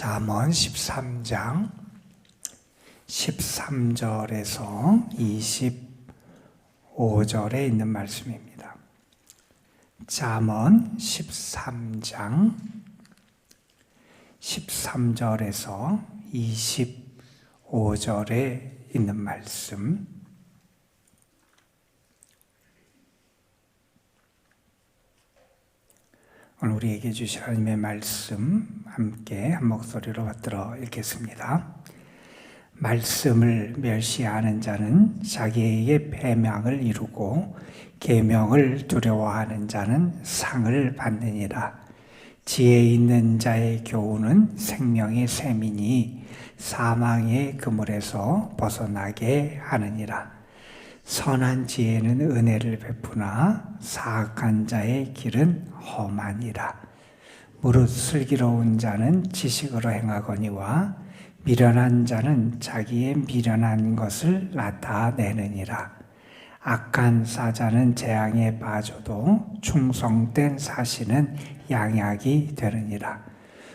잠언 13장 13절에서 25절에 있는 말씀입니다. 잠언 13장 13절에서 25절에 있는 말씀. 오늘 우리에게 주신 하나님의 말씀 함께 한 목소리로 받들어 읽겠습니다. 말씀을 멸시하는 자는 자기에게 패망을 이루고 계명을 두려워하는 자는 상을 받느니라. 지혜 있는 자의 교훈은 생명의 샘이니 사망의 그물에서 벗어나게 하느니라. 선한 지혜는 은혜를 베푸나 사악한 자의 길은 험하니라. 무릇 슬기로운 자는 지식으로 행하거니와 미련한 자는 자기의 미련한 것을 나타내느니라. 악한 사자는 재앙에 빠져도 충성된 사신은 양약이 되느니라.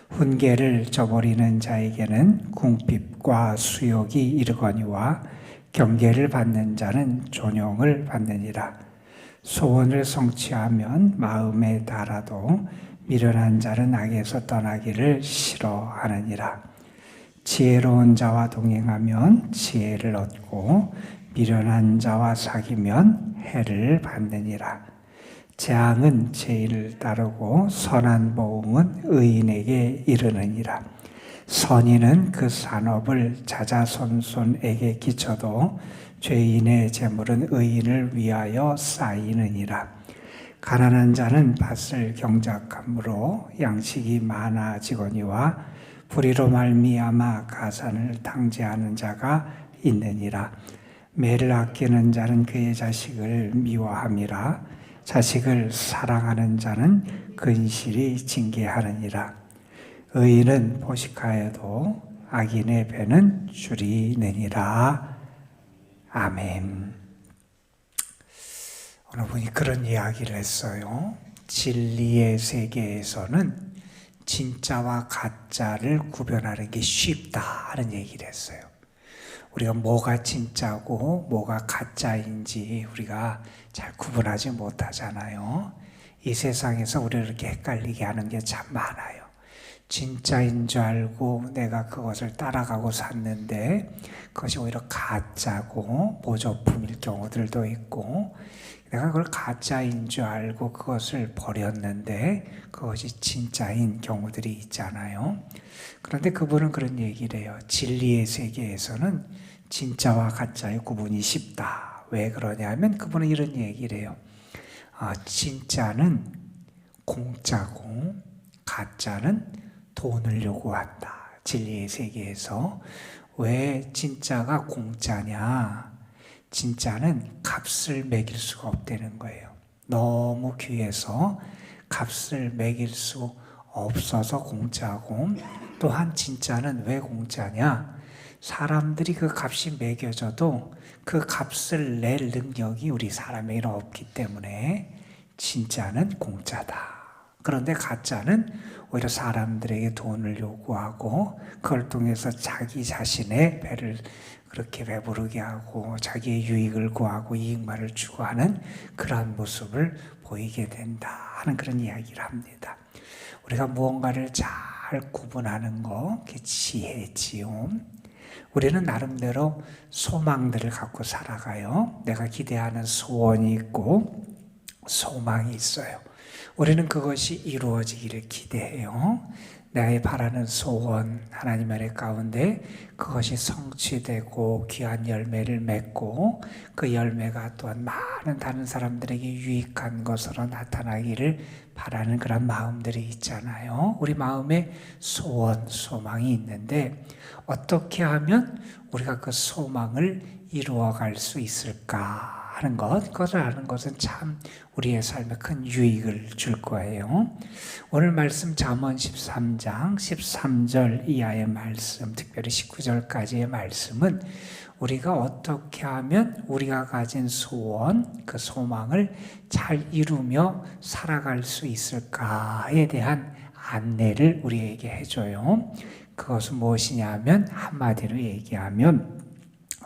훈계를 저버리는 자에게는 궁핍과 수욕이 이르거니와 경계를 받는 자는 존용을 받느니라. 소원을 성취하면 마음에 달아도 미련한 자는 악에서 떠나기를 싫어하느니라. 지혜로운 자와 동행하면 지혜를 얻고 미련한 자와 사귀면 해를 받느니라. 재앙은 죄인을 따르고 선한 보응은 의인에게 이르느니라. 선인은 그 산업을 자자손손에게 끼쳐도 죄인의 재물은 의인을 위하여 쌓이느니라. 가난한 자는 밭을 경작함으로 양식이 많아지거니와 불의로 말미암아 가산을 탕제하는 자가 있느니라. 매를 아끼는 자는 그의 자식을 미워함이라. 자식을 사랑하는 자는 근실이 징계하느니라. 의인은 포식하여도 악인의 배는 줄이 내니라. 아멘. 오늘 보니 그런 이야기를 했어요. 진리의 세계에서는 진짜와 가짜를 구별하는 게 쉽다는 얘기를 했어요. 우리가 뭐가 진짜고 뭐가 가짜인지 우리가 잘 구분하지 못하잖아요. 이 세상에서 우리를 이렇게 헷갈리게 하는 게 참 많아요. 진짜인 줄 알고 내가 그것을 따라가고 샀는데 그것이 오히려 가짜고 모조품일 경우들도 있고, 내가 그걸 가짜인 줄 알고 그것을 버렸는데 그것이 진짜인 경우들이 있잖아요. 그런데 그분은 그런 얘기를 해요. 진리의 세계에서는 진짜와 가짜의 구분이 쉽다. 왜 그러냐면 그분은 이런 얘기를 해요. 진짜는 공짜고 가짜는 돈을 요구한다. 진리의 세계에서. 왜 진짜가 공짜냐? 진짜는 값을 매길 수가 없다는 거예요. 너무 귀해서 값을 매길 수 없어서 공짜고, 또한 진짜는 왜 공짜냐? 사람들이 그 값이 매겨져도 그 값을 낼 능력이 우리 사람에게는 없기 때문에 진짜는 공짜다. 그런데 가짜는 오히려 사람들에게 돈을 요구하고 그걸 통해서 자기 자신의 배를 그렇게 배부르게 하고 자기의 유익을 구하고 이익만을 추구하는 그러한 모습을 보이게 된다 하는 그런 이야기를 합니다. 우리가 무언가를 잘 구분하는 거, 그게 지혜지요. 우리는 나름대로 소망들을 갖고 살아가요. 내가 기대하는 소원이 있고 소망이 있어요. 우리는 그것이 이루어지기를 기대해요. 내가 바라는 소원, 하나님의 은혜 가운데 그것이 성취되고 귀한 열매를 맺고 그 열매가 또한 많은 다른 사람들에게 유익한 것으로 나타나기를 바라는 그런 마음들이 있잖아요. 우리 마음에 소원, 소망이 있는데 어떻게 하면 우리가 그 소망을 이루어갈 수 있을까 하는 것, 그것을 아는 것은 참 우리의 삶에 큰 유익을 줄 거예요. 오늘 말씀 잠언 13장 13절 이하의 말씀, 특별히 19절까지의 말씀은 우리가 어떻게 하면 우리가 가진 소원, 그 소망을 잘 이루며 살아갈 수 있을까에 대한 안내를 우리에게 해줘요. 그것은 무엇이냐 하면 한마디로 얘기하면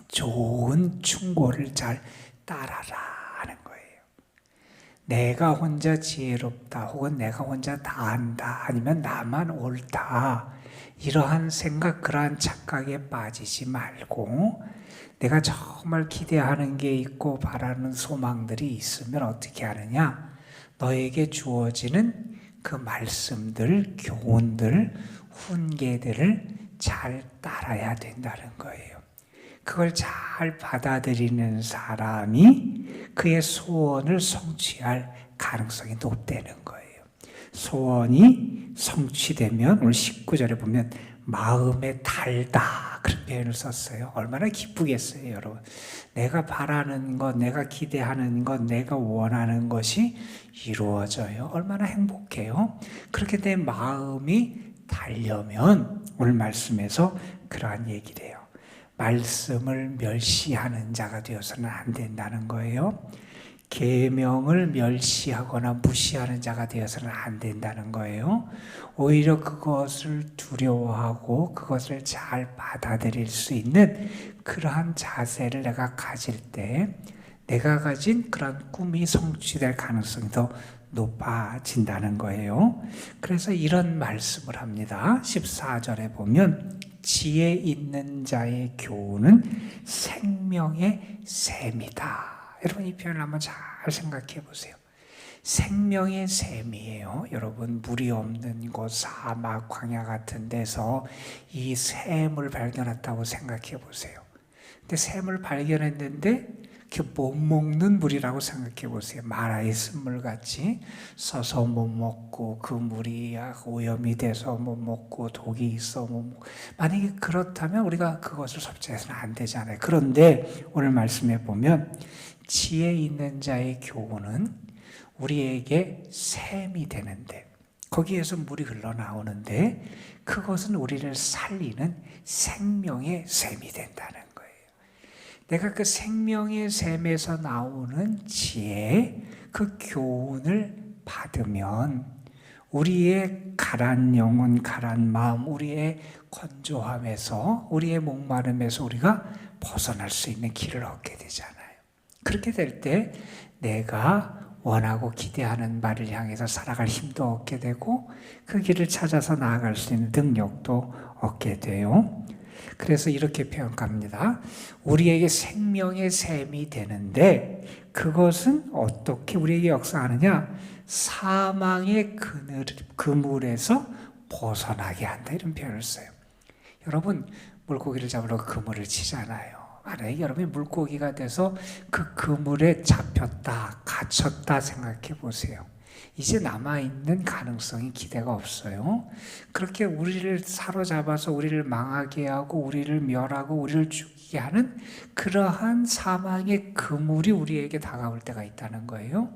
좋은 충고를 잘 따라라 하는 거예요. 내가 혼자 지혜롭다 혹은 내가 혼자 다 안다 아니면 나만 옳다 이러한 생각, 그러한 착각에 빠지지 말고 내가 정말 기대하는 게 있고 바라는 소망들이 있으면 어떻게 하느냐? 너에게 주어지는 그 말씀들, 교훈들, 훈계들을 잘 따라야 된다는 거예요. 그걸 잘 받아들이는 사람이 그의 소원을 성취할 가능성이 높다는 거예요. 소원이 성취되면 오늘 19절에 보면 마음에 달다 그런 표현을 썼어요. 얼마나 기쁘겠어요, 여러분. 내가 바라는 것, 내가 기대하는 것, 내가 원하는 것이 이루어져요. 얼마나 행복해요. 그렇게 내 마음이 달려면 오늘 말씀에서 그러한 얘기를 해요. 말씀을 멸시하는 자가 되어서는 안 된다는 거예요. 계명을 멸시하거나 무시하는 자가 되어서는 안 된다는 거예요. 오히려 그것을 두려워하고 그것을 잘 받아들일 수 있는 그러한 자세를 내가 가질 때 내가 가진 그런 꿈이 성취될 가능성이 더 높아진다는 거예요. 그래서 이런 말씀을 합니다. 14절에 보면 지혜 있는 자의 교훈은 생명의 샘이다. 여러분 이 표현을 한번 잘 생각해 보세요. 생명의 샘이에요. 여러분 물이 없는 곳, 사막, 광야 같은 데서 이 샘을 발견했다고 생각해 보세요. 근데 샘을 발견했는데 못 먹는 물이라고 생각해 보세요. 마라의 쓴물 같이 써서 못 먹고 그 물이 오염이 돼서 못 먹고 독이 있어 못 먹고 만약에 그렇다면 우리가 그것을 섭취해서는 안 되잖아요. 그런데 오늘 말씀해 보면 지혜 있는 자의 교훈은 우리에게 샘이 되는데 거기에서 물이 흘러나오는데 그것은 우리를 살리는 생명의 샘이 된다는 거예요. 내가 그 생명의 샘에서 나오는 지혜, 그 교훈을 받으면 우리의 가란 영혼, 가란 마음, 우리의 건조함에서, 우리의 목마름에서 우리가 벗어날 수 있는 길을 얻게 되잖아요. 그렇게 될 때 내가 원하고 기대하는 바를 향해서 살아갈 힘도 얻게 되고 그 길을 찾아서 나아갈 수 있는 능력도 얻게 돼요. 그래서 이렇게 표현합니다. 우리에게 생명의 샘이 되는데 그것은 어떻게 우리에게 역사하느냐? 사망의 그물에서 벗어나게 한다 이런 표현을 써요. 여러분 물고기를 잡으러 그물을 치잖아요. 만약에 여러분이 물고기가 돼서 그 그물에 잡혔다, 갇혔다 생각해 보세요. 이제 남아있는 가능성이 기대가 없어요. 그렇게 우리를 사로잡아서 우리를 망하게 하고 우리를 멸하고 우리를 죽이게 하는 그러한 사망의 그물이 우리에게 다가올 때가 있다는 거예요.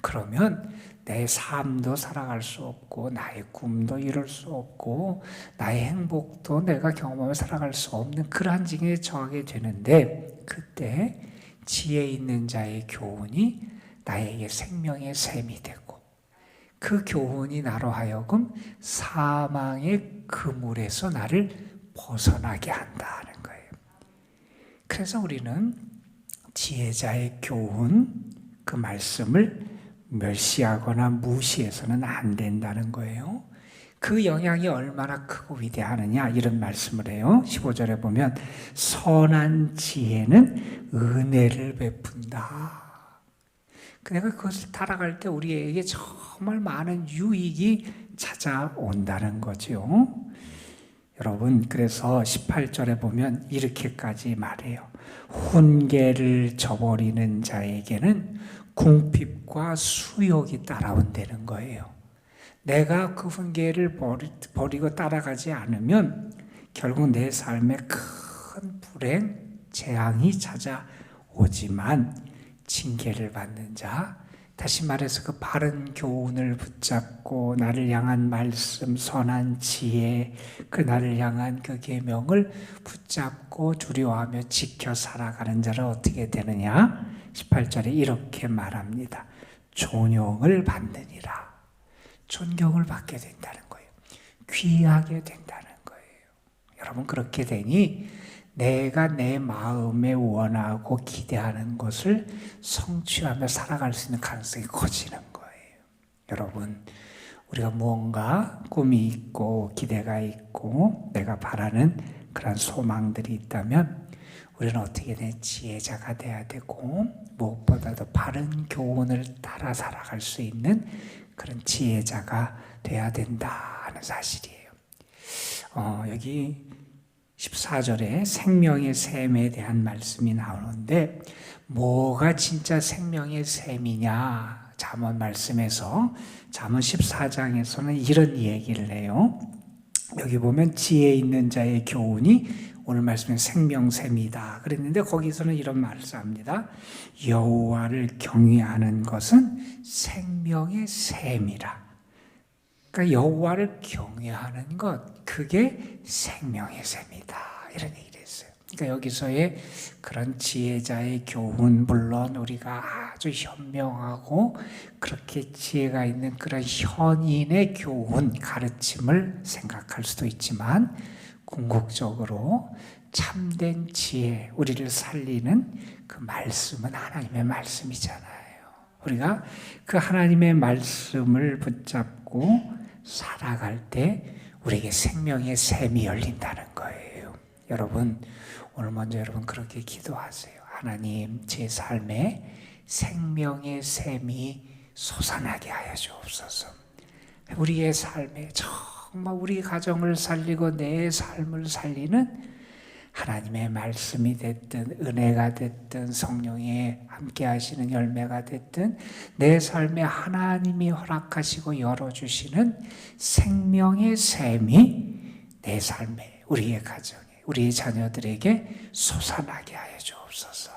그러면 내 삶도 살아갈 수 없고 나의 꿈도 이룰 수 없고 나의 행복도 내가 경험하며 살아갈 수 없는 그러한 징에 처하게 되는데 그때 지혜 있는 자의 교훈이 나에게 생명의 샘이 되고 그 교훈이 나로 하여금 사망의 그물에서 나를 벗어나게 한다는 거예요. 그래서 우리는 지혜자의 교훈, 그 말씀을 멸시하거나 무시해서는 안 된다는 거예요. 그 영향이 얼마나 크고 위대하느냐 이런 말씀을 해요. 15절에 보면 선한 지혜는 은혜를 베푼다. 내가 그것을 따라갈 때 우리에게 정말 많은 유익이 찾아온다는 거죠. 여러분 그래서 18절에 보면 이렇게까지 말해요. 훈계를 저버리는 자에게는 궁핍과 수욕이 따라온다는 거예요. 내가 그 훈계를 버리고 따라가지 않으면 결국 내 삶에 큰 불행, 재앙이 찾아오지만 징계를 받는 자, 다시 말해서 그 바른 교훈을 붙잡고 나를 향한 말씀, 선한 지혜, 그 나를 향한 그 계명을 붙잡고 두려워하며 지켜 살아가는 자를 어떻게 되느냐? 18절에 이렇게 말합니다. 존용을 받느니라. 존경을 받게 된다는 거예요. 귀하게 된다는 거예요. 여러분 그렇게 되니 내가 내 마음에 원하고 기대하는 것을 성취하며 살아갈 수 있는 가능성이 커지는 거예요. 여러분, 우리가 무언가 꿈이 있고 기대가 있고 내가 바라는 그런 소망들이 있다면 우리는 어떻게 된 지혜자가 돼야 되고 무엇보다도 바른 교훈을 따라 살아갈 수 있는 그런 지혜자가 돼야 된다는 사실이에요. 여기 14절에 생명의 샘에 대한 말씀이 나오는데 뭐가 진짜 생명의 샘이냐? 잠언 말씀에서 잠언 14장에서는 이런 얘기를 해요. 여기 보면 지혜 있는 자의 교훈이 오늘 말씀에 생명샘이다 그랬는데 거기서는 이런 말을 합니다. 여호와를 경외하는 것은 생명의 샘이라. 그러니까 여호와를 경외하는 것, 그게 생명의 샘이다 이런 얘기를 했어요. 그러니까 여기서의 그런 지혜자의 교훈, 물론 우리가 아주 현명하고 그렇게 지혜가 있는 그런 현인의 교훈, 가르침을 생각할 수도 있지만 궁극적으로 참된 지혜, 우리를 살리는 그 말씀은 하나님의 말씀이잖아요. 우리가 그 하나님의 말씀을 붙잡고 살아갈 때 우리에게 생명의 샘이 열린다는 거예요. 여러분, 오늘 먼저 여러분 그렇게 기도하세요. 하나님, 제 삶에 생명의 샘이 솟아나게 하여 주옵소서. 우리의 삶에 정말 우리 가정을 살리고 내 삶을 살리는 하나님의 말씀이 됐든 은혜가 됐든 성령이 함께 하시는 열매가 됐든 내 삶에 하나님이 허락하시고 열어주시는 생명의 샘이 내 삶에, 우리의 가정에, 우리의 자녀들에게 솟아나게 하여 주옵소서.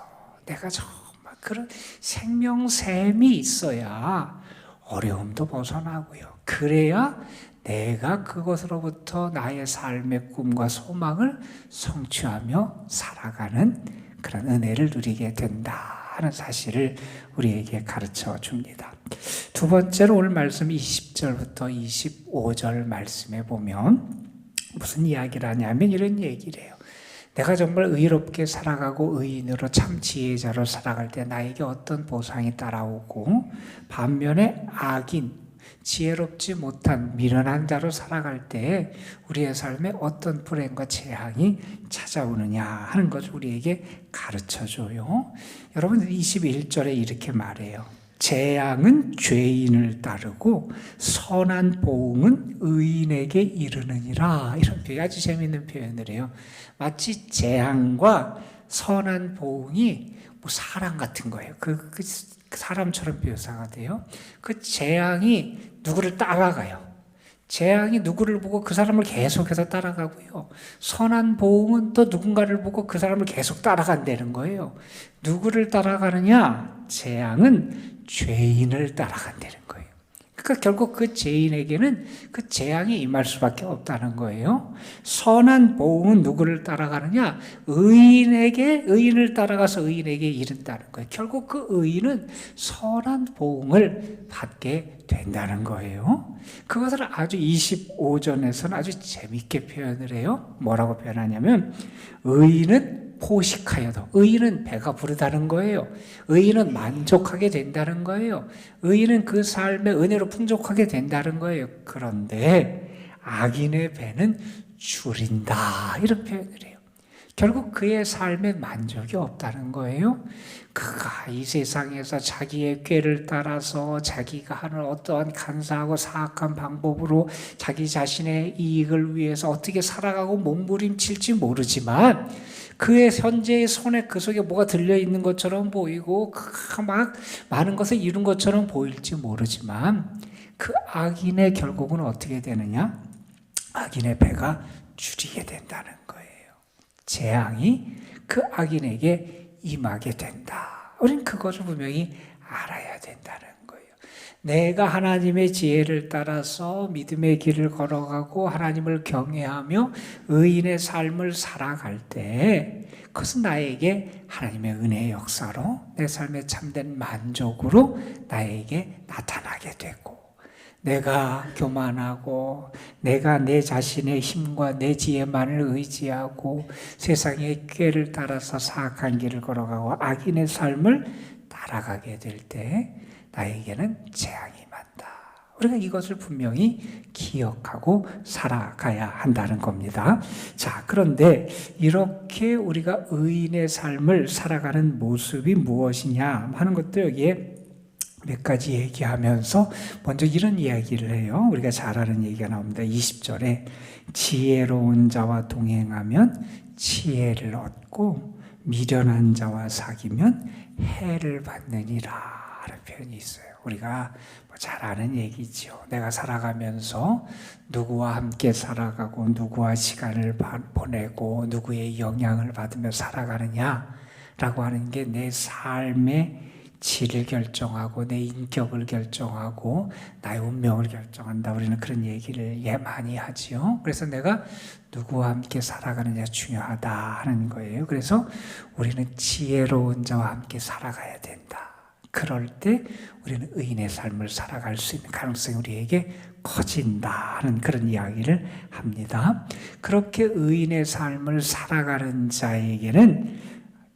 내가 정말 그런 생명샘이 있어야 어려움도 벗어나고요. 그래야 내가 그것으로부터 나의 삶의 꿈과 소망을 성취하며 살아가는 그런 은혜를 누리게 된다는 사실을 우리에게 가르쳐 줍니다. 두 번째로 오늘 말씀 20절부터 25절 말씀에 보면 무슨 이야기를 하냐면 이런 얘기를 해요. 내가 정말 의롭게 살아가고 의인으로 참 지혜자로 살아갈 때 나에게 어떤 보상이 따라오고 반면에 악인, 지혜롭지 못한 미련한 자로 살아갈 때 우리의 삶에 어떤 불행과 재앙이 찾아오느냐 하는 것을 우리에게 가르쳐줘요. 여러분 21절에 이렇게 말해요. 재앙은 죄인을 따르고 선한 보응은 의인에게 이르느니라. 이런 표현, 아주 재미있는 표현을 해요. 마치 재앙과 선한 보응이 뭐 사람 같은 거예요. 그 사람처럼 묘사가 돼요. 그 재앙이 누구를 따라가요. 재앙이 누구를 보고 그 사람을 계속해서 따라가고요. 선한 보응은 또 누군가를 보고 그 사람을 계속 따라간다는 거예요. 누구를 따라가느냐? 재앙은 죄인을 따라간다는 거예요. 그러니까 결국 그 죄인에게는 그 재앙이 임할 수밖에 없다는 거예요. 선한 보응은 누구를 따라가느냐? 의인을 따라가서 의인에게 이른다는 거예요. 결국 그 의인은 선한 보응을 받게 된다는 거예요. 그것을 아주 25절에서는 아주 재밌게 표현을 해요. 뭐라고 표현하냐면 의인은 포식하여도, 의인은 배가 부르다는 거예요. 의인은 만족하게 된다는 거예요. 의인은 그 삶의 은혜로 풍족하게 된다는 거예요. 그런데 악인의 배는 줄인다 이런 표현을 해요. 결국 그의 삶에 만족이 없다는 거예요. 그가 이 세상에서 자기의 꾀를 따라서 자기가 하는 어떠한 간사하고 사악한 방법으로 자기 자신의 이익을 위해서 어떻게 살아가고 몸부림칠지 모르지만 그의 현재의 손에 그 속에 뭐가 들려있는 것처럼 보이고 막 많은 것을 이룬 것처럼 보일지 모르지만 그 악인의 결국은 어떻게 되느냐? 악인의 배가 줄이게 된다는 거예요. 재앙이 그 악인에게 임하게 된다. 우리는 그것을 분명히 알아야 된다는 거예요. 내가 하나님의 지혜를 따라서 믿음의 길을 걸어가고 하나님을 경외하며 의인의 삶을 살아갈 때 그것은 나에게 하나님의 은혜의 역사로 내 삶의 참된 만족으로 나에게 나타나게 되고 내가 교만하고 내가 내 자신의 힘과 내 지혜만을 의지하고 세상의 꾀를 따라서 사악한 길을 걸어가고 악인의 삶을 따라가게 될 때 나에게는 재앙이 임한다. 우리가 이것을 분명히 기억하고 살아가야 한다는 겁니다. 자, 그런데 이렇게 우리가 의인의 삶을 살아가는 모습이 무엇이냐 하는 것도 여기에 몇 가지 얘기하면서 먼저 이런 이야기를 해요. 우리가 잘 아는 얘기가 나옵니다. 20절에 지혜로운 자와 동행하면 지혜를 얻고 미련한 자와 사귀면 해를 받느니라 하는 표현이 있어요. 우리가 잘 아는 얘기죠. 내가 살아가면서 누구와 함께 살아가고 누구와 시간을 보내고 누구의 영향을 받으며 살아가느냐라고 하는 게 내 삶의 질을 결정하고 내 인격을 결정하고 나의 운명을 결정한다. 우리는 그런 얘기를 많이 하지요. 그래서 내가 누구와 함께 살아가느냐 중요하다 하는 거예요. 그래서 우리는 지혜로운 자와 함께 살아가야 된다. 그럴 때 우리는 의인의 삶을 살아갈 수 있는 가능성이 우리에게 커진다는 그런 이야기를 합니다. 그렇게 의인의 삶을 살아가는 자에게는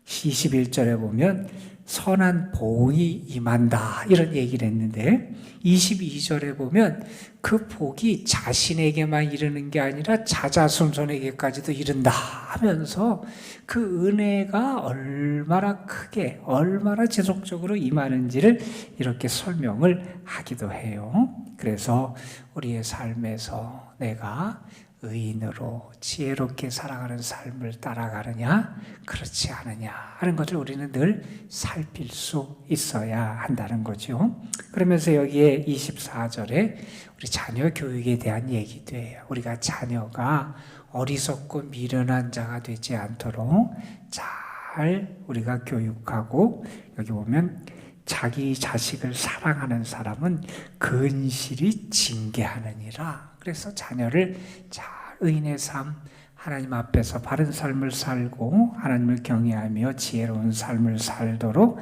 21절에 보면 선한 복이 임한다 이런 얘기를 했는데 22절에 보면 그 복이 자신에게만 이르는 게 아니라 자자손손에게까지도 이른다 하면서 그 은혜가 얼마나 크게 얼마나 지속적으로 임하는지를 이렇게 설명을 하기도 해요. 그래서 우리의 삶에서 내가 의인으로 지혜롭게 살아가는 삶을 따라가느냐 그렇지 않느냐 하는 것을 우리는 늘 살필 수 있어야 한다는 거죠. 그러면서 여기에 24절에 우리 자녀 교육에 대한 얘기도 해요. 우리가 자녀가 어리석고 미련한 자가 되지 않도록 잘 우리가 교육하고 여기 보면 자기 자식을 사랑하는 사람은 근실히 징계하느니라. 그래서 자녀를 잘 의인의 삶, 하나님 앞에서 바른 삶을 살고 하나님을 경외하며 지혜로운 삶을 살도록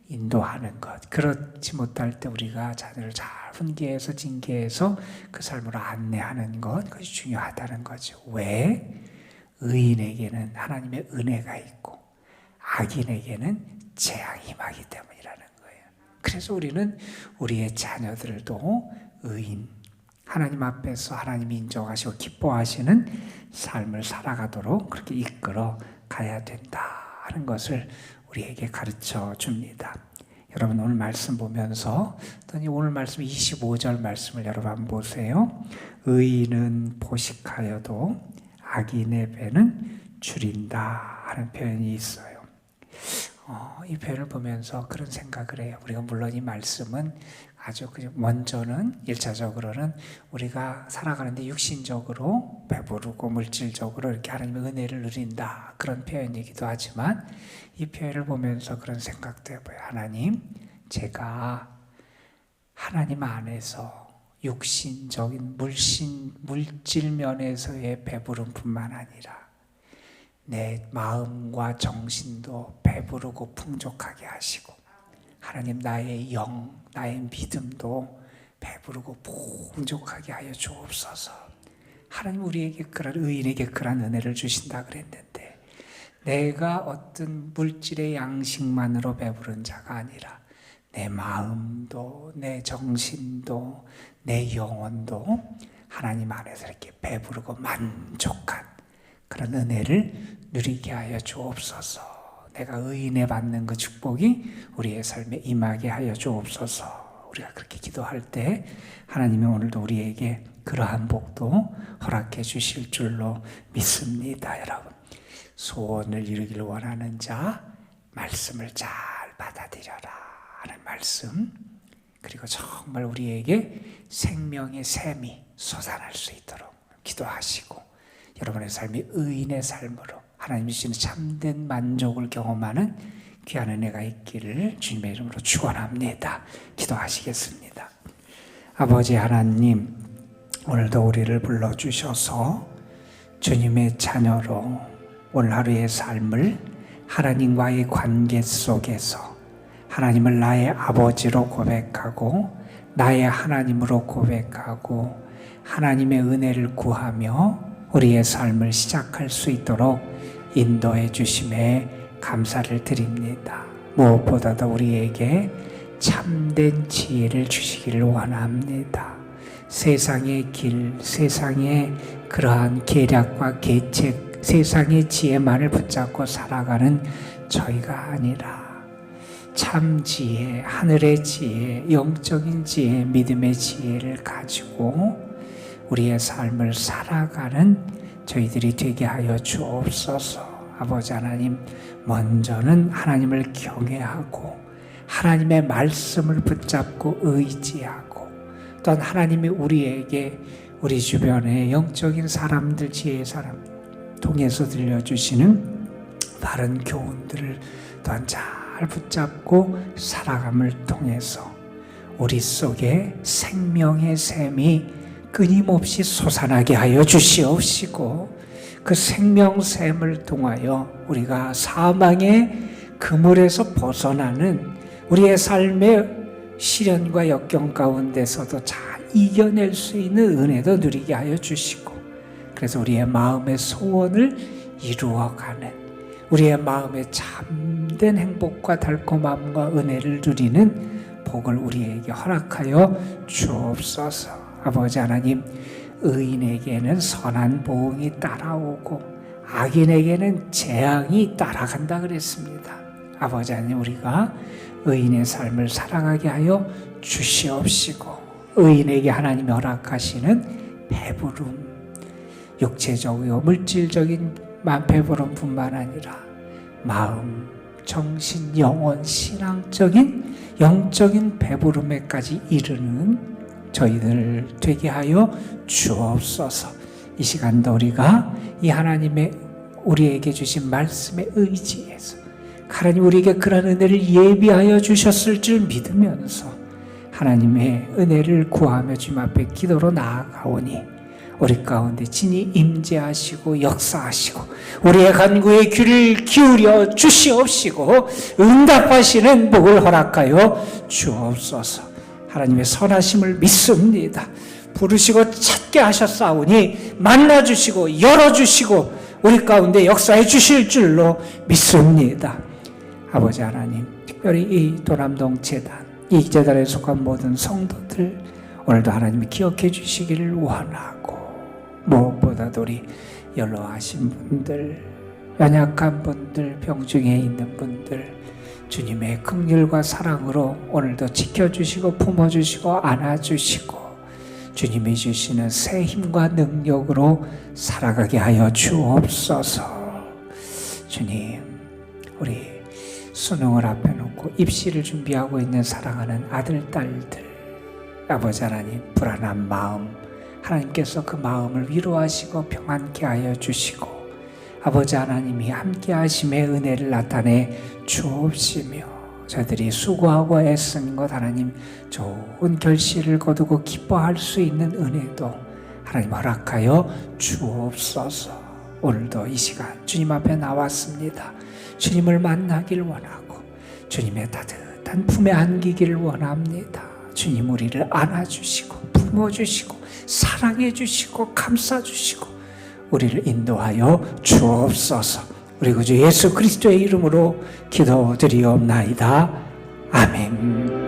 인도하는 것. 그렇지 못할 때 우리가 자녀를 잘 훈계해서 징계해서 그 삶으로 안내하는 것, 그것이 중요하다는 거죠. 왜? 의인에게는 하나님의 은혜가 있고 악인에게는 재앙이 임하기 때문이라는 거예요. 그래서 우리는 우리의 자녀들도 의인, 하나님 앞에서 하나님이 인정하시고 기뻐하시는 삶을 살아가도록 그렇게 이끌어 가야 된다 하는 것을 우리에게 가르쳐 줍니다. 여러분 오늘 말씀 보면서 오늘 말씀 25절 말씀을 여러분 한번 보세요. 의인은 포식하여도 악인의 배는 줄인다 하는 표현이 있어요. 이 표현을 보면서 그런 생각을 해요. 우리가 물론 이 말씀은 아주 먼저는 1차적으로는 우리가 살아가는데 육신적으로 배부르고 물질적으로 이렇게 하나님의 은혜를 누린다 그런 표현이기도 하지만 이 표현을 보면서 그런 생각도 해봐요. 하나님, 제가 하나님 안에서 육신적인 물질 면에서의 배부름뿐만 아니라 내 마음과 정신도 배부르고 풍족하게 하시고 하나님 나의 영, 나의 믿음도 배부르고 풍족하게 하여 주옵소서. 하나님 우리에게 그런 의인에게 그런 은혜를 주신다 그랬는데 내가 어떤 물질의 양식만으로 배부른 자가 아니라 내 마음도 내 정신도 내 영혼도 하나님 안에서 이렇게 배부르고 만족한 그런 은혜를 누리게 하여 주옵소서. 내가 의인에 받는 그 축복이 우리의 삶에 임하게 하여 주옵소서. 우리가 그렇게 기도할 때 하나님이 오늘도 우리에게 그러한 복도 허락해 주실 줄로 믿습니다. 여러분 소원을 이루기를 원하는 자 말씀을 잘 받아들여라 하는 말씀, 그리고 정말 우리에게 생명의 샘이 솟아날 수 있도록 기도하시고 여러분의 삶이 의인의 삶으로 하나님이 주시는 참된 만족을 경험하는 귀한 은혜가 있기를 주님의 이름으로 축원합니다. 기도하시겠습니다. 아버지 하나님, 오늘도 우리를 불러주셔서 주님의 자녀로 오늘 하루의 삶을 하나님과의 관계 속에서 하나님을 나의 아버지로 고백하고 나의 하나님으로 고백하고 하나님의 은혜를 구하며 우리의 삶을 시작할 수 있도록 인도해 주심에 감사를 드립니다. 무엇보다도 우리에게 참된 지혜를 주시기를 원합니다. 세상의 길, 세상의 그러한 계략과 계책, 세상의 지혜만을 붙잡고 살아가는 저희가 아니라 참 지혜, 하늘의 지혜, 영적인 지혜, 믿음의 지혜를 가지고 우리의 삶을 살아가는 저희들이 되게 하여 주옵소서. 아버지 하나님, 먼저는 하나님을 경외하고 하나님의 말씀을 붙잡고 의지하고, 또한 하나님이 우리에게 우리 주변의 영적인 사람들, 지혜의 사람 통해서 들려주시는 바른 교훈들을 또한 잘 붙잡고 살아감을 통해서 우리 속에 생명의 샘이 끊임없이 솟아나게 하여 주시옵시고, 그 생명샘을 통하여 우리가 사망의 그물에서 벗어나는 우리의 삶의 시련과 역경 가운데서도 잘 이겨낼 수 있는 은혜도 누리게 하여 주시고, 그래서 우리의 마음의 소원을 이루어가는, 우리의 마음의 참된 행복과 달콤함과 은혜를 누리는 복을 우리에게 허락하여 주옵소서. 아버지 하나님, 의인에게는 선한 보응이 따라오고 악인에게는 재앙이 따라간다 그랬습니다. 아버지 하나님, 우리가 의인의 삶을 살아가게 하여 주시옵시고, 의인에게 하나님이 허락하시는 배부름, 육체적이고 물질적인 배부름뿐만 아니라 마음, 정신, 영혼, 신앙적인 영적인 배부름에까지 이르는 저희들 되게 하여 주옵소서. 이 시간도 우리가 이 하나님의 우리에게 주신 말씀에 의지해서 하나님 우리에게 그런 은혜를 예비하여 주셨을 줄 믿으면서 하나님의 은혜를 구하며 주님 앞에 기도로 나아가오니 우리 가운데 진히 임재하시고 역사하시고 우리의 간구에 귀를 기울여 주시옵시고 응답하시는 복을 허락하여 주옵소서. 하나님의 선하심을 믿습니다. 부르시고 찾게 하셨사오니 만나주시고 열어주시고 우리 가운데 역사해 주실 줄로 믿습니다. 아버지 하나님, 특별히 이 도남동 재단, 이 재단에 속한 모든 성도들 오늘도 하나님이 기억해 주시기를 원하고, 무엇보다도 우리 연로하신 분들, 연약한 분들, 병중에 있는 분들 주님의 긍휼과 사랑으로 오늘도 지켜주시고 품어주시고 안아주시고 주님이 주시는 새 힘과 능력으로 살아가게 하여 주옵소서. 주님, 우리 수능을 앞에 놓고 입시를 준비하고 있는 사랑하는 아들, 딸들, 아버지 하나님, 불안한 마음 하나님께서 그 마음을 위로하시고 평안케 하여 주시고 아버지 하나님이 함께 하심의 은혜를 나타내 주옵시며 저희들이 수고하고 애쓴 것 하나님 좋은 결실을 거두고 기뻐할 수 있는 은혜도 하나님 허락하여 주옵소서. 오늘도 이 시간 주님 앞에 나왔습니다. 주님을 만나길 원하고 주님의 따뜻한 품에 안기기를 원합니다. 주님 우리를 안아주시고 품어주시고 사랑해주시고 감싸주시고 우리를 인도하여 주옵소서. 우리 구주 예수 그리스도의 이름으로 기도드리옵나이다. 아멘.